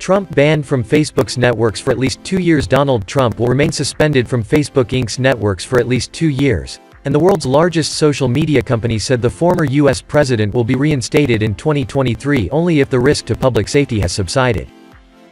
Trump banned from Facebook's networks for at least 2 years. Donald Trump will remain suspended from Facebook Inc.'s networks for at least 2 years, and the world's largest social media company said the former U.S. president will be reinstated in 2023 only if the risk to public safety has subsided.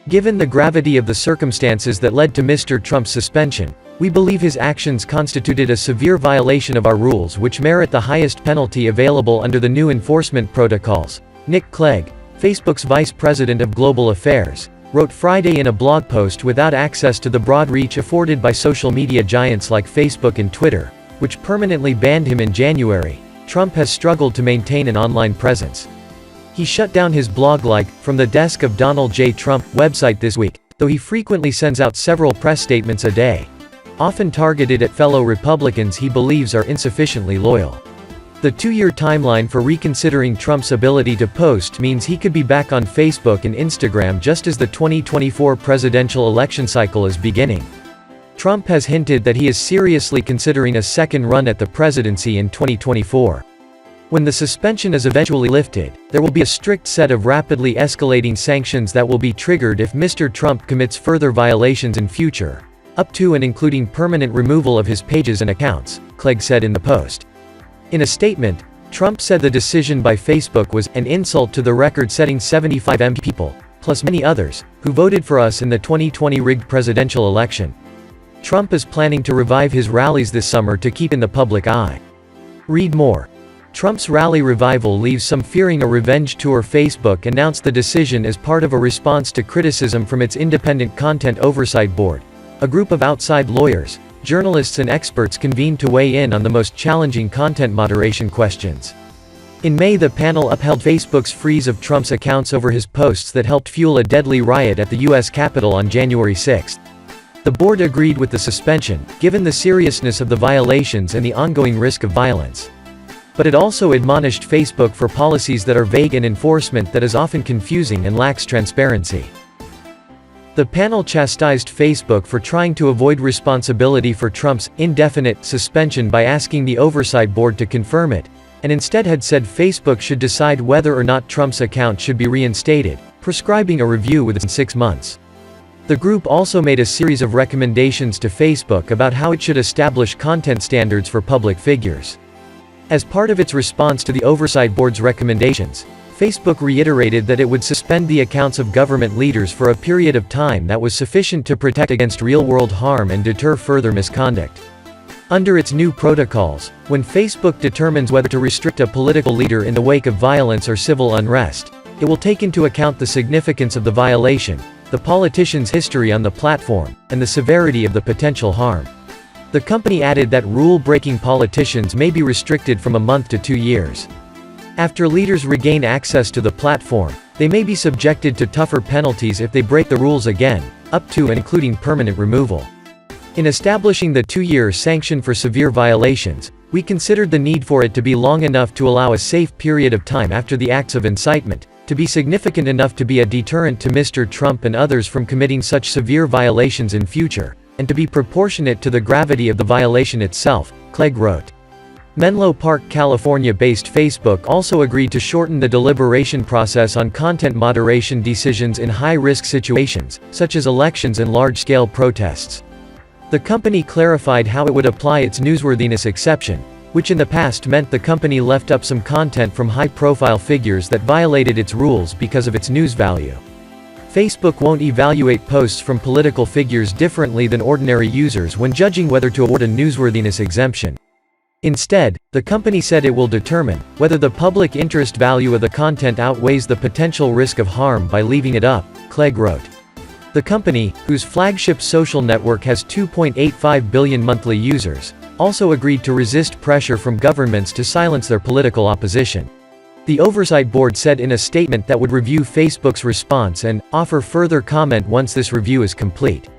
Given the gravity of the circumstances that led to Mr. Trump's suspension, we believe his actions constituted a severe violation of our rules which merit the highest penalty available under the new enforcement protocols, Nick Clegg, Facebook's vice president of global affairs, wrote Friday in a blog post. Without access to the broad reach afforded by social media giants like Facebook and Twitter, which permanently banned him in January, Trump has struggled to maintain an online presence. He shut down his blog like, From the Desk of Donald J. Trump website this week, though he frequently sends out several press statements a day, often targeted at fellow Republicans he believes are insufficiently loyal. The 2-year timeline for reconsidering Trump's ability to post means he could be back on Facebook and Instagram just as the 2024 presidential election cycle is beginning. Trump has hinted that he is seriously considering a second run at the presidency in 2024. When the suspension is eventually lifted, there will be a strict set of rapidly escalating sanctions that will be triggered if Mr. Trump commits further violations in future, up to and including permanent removal of his pages and accounts, Clegg said in the post. In a statement, Trump said the decision by Facebook was an insult to the record-setting 75 million people, plus many others, who voted for us in the 2020 rigged presidential election. Trump is planning to revive his rallies this summer to keep in the public eye. Read more. Trump's rally revival leaves some fearing a revenge tour. Facebook announced the decision as part of a response to criticism from its Independent Content Oversight Board, a group of outside lawyers, journalists and experts convened to weigh in on the most challenging content moderation questions. In May, the panel upheld Facebook's freeze of Trump's accounts over his posts that helped fuel a deadly riot at the U.S. Capitol on January 6. The board agreed with the suspension, given the seriousness of the violations and the ongoing risk of violence. But it also admonished Facebook for policies that are vague and enforcement that is often confusing and lacks transparency. The panel chastised Facebook for trying to avoid responsibility for Trump's indefinite suspension by asking the Oversight Board to confirm it, and instead had said Facebook should decide whether or not Trump's account should be reinstated, prescribing a review within 6 months. The group also made a series of recommendations to Facebook about how it should establish content standards for public figures. As part of its response to the Oversight Board's recommendations, Facebook reiterated that it would suspend the accounts of government leaders for a period of time that was sufficient to protect against real-world harm and deter further misconduct. Under its new protocols, when Facebook determines whether to restrict a political leader in the wake of violence or civil unrest, it will take into account the significance of the violation, the politician's history on the platform, and the severity of the potential harm. The company added that rule-breaking politicians may be restricted from a month to 2 years. After leaders regain access to the platform, they may be subjected to tougher penalties if they break the rules again, up to and including permanent removal. In establishing the 2-year sanction for severe violations, we considered the need for it to be long enough to allow a safe period of time after the acts of incitement, to be significant enough to be a deterrent to Mr. Trump and others from committing such severe violations in future, and to be proportionate to the gravity of the violation itself, Clegg wrote. Menlo Park, California-based Facebook also agreed to shorten the deliberation process on content moderation decisions in high-risk situations, such as elections and large-scale protests. The company clarified how it would apply its newsworthiness exception, which in the past meant the company left up some content from high-profile figures that violated its rules because of its news value. Facebook won't evaluate posts from political figures differently than ordinary users when judging whether to award a newsworthiness exemption. Instead, the company said it will determine whether the public interest value of the content outweighs the potential risk of harm by leaving it up, Clegg wrote. The company, whose flagship social network has 2.85 billion monthly users, also agreed to resist pressure from governments to silence their political opposition. The Oversight Board said in a statement that would review Facebook's response and offer further comment once this review is complete.